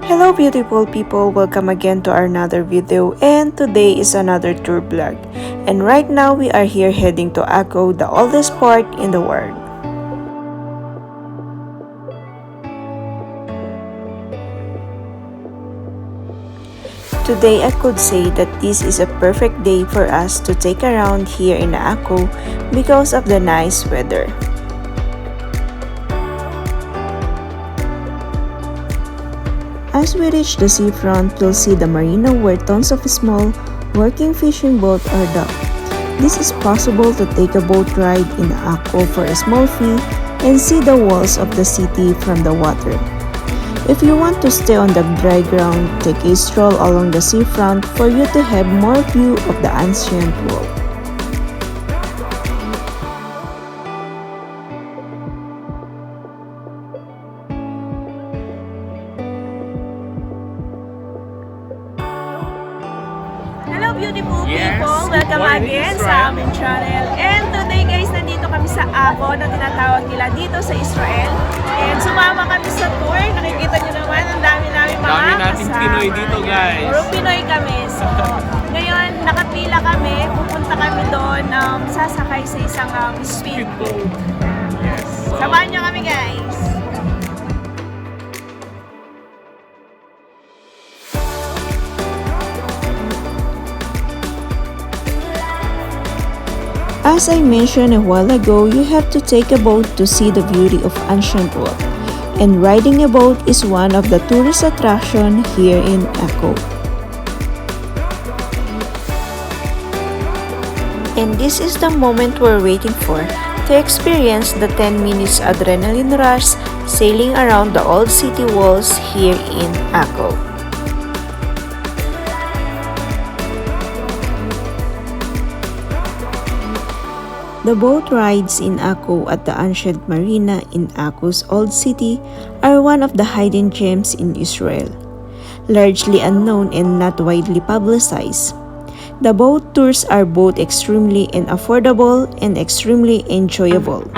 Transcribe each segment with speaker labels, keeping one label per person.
Speaker 1: Hello beautiful people, welcome again to our another video, and today is another tour vlog. And right now we are here heading to Akko, the oldest port in the world. Today I could say that this is a perfect day for us to take around here in Akko because of the nice weather. As we reach the seafront, we'll see the Marina where tons of small, working fishing boats are docked. This is possible to take a boat ride in Akko for a small fee and see the walls of the city from the water. If you want to stay on the dry ground, take a stroll along the seafront for you to have more view of the ancient world.
Speaker 2: Hello beautiful people! Welcome again sa aming channel. And today guys, nandito kami sa Akko na tinatawag nila dito sa Israel. And sumama kami sa tour. Nakikita nyo naman, ang dami namin mga
Speaker 3: nating Pinoy dito guys.
Speaker 2: Puro Pinoy kami. So, ngayon, nakapila kami. Pupunta kami doon, sasakay sa isang speedboat.
Speaker 3: Yes. So,
Speaker 2: samahan nyo kami guys!
Speaker 1: As I mentioned a while ago, you have to take a boat to see the beauty of ancient world. And riding a boat is one of the tourist attractions here in Akko. And this is the moment we're waiting for, to experience the 10 minutes adrenaline rush sailing around the old city walls here in Akko. The boat rides in Akko at the ancient Marina in Akko's Old City are one of the hidden gems in Israel, largely unknown and not widely publicized. The boat tours are both extremely affordable and extremely enjoyable.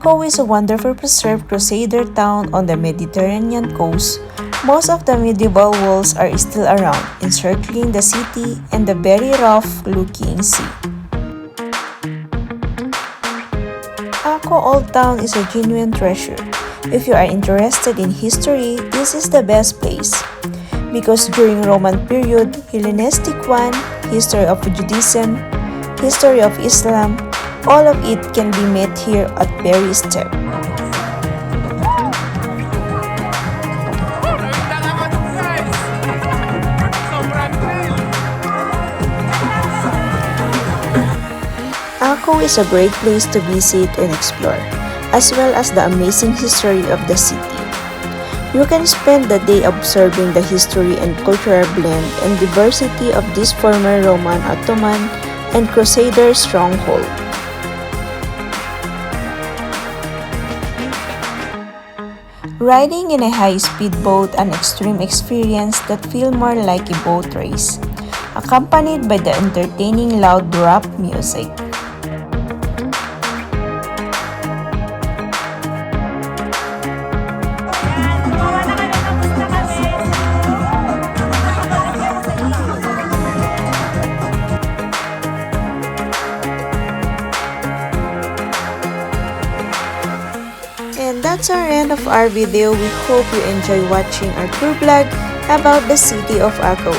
Speaker 1: Akko is a wonderful preserved Crusader town on the Mediterranean coast. Most of the medieval walls are still around, encircling the city and the very rough-looking sea. Akko Old Town is a genuine treasure. If you are interested in history, this is the best place. Because during Roman period, Hellenistic one, history of Judaism, history of Islam, all of it can be met here at very step. Akko is a great place to visit and explore, as well as the amazing history of the city. You can spend the day observing the history and cultural blend and diversity of this former Roman, Ottoman, and Crusader stronghold. Riding in a high-speed boat, an extreme experience that feels more like a boat race, accompanied by the entertaining loud rap music. And that's our end of our video. We hope you enjoy watching our tour vlog about the city of Akko.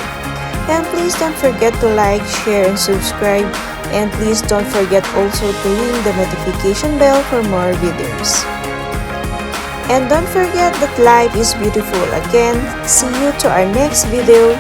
Speaker 1: And please don't forget to like, share, and subscribe. And please don't forget also to ring the notification bell for more videos. And don't forget that life is beautiful. Again, see you to our next video.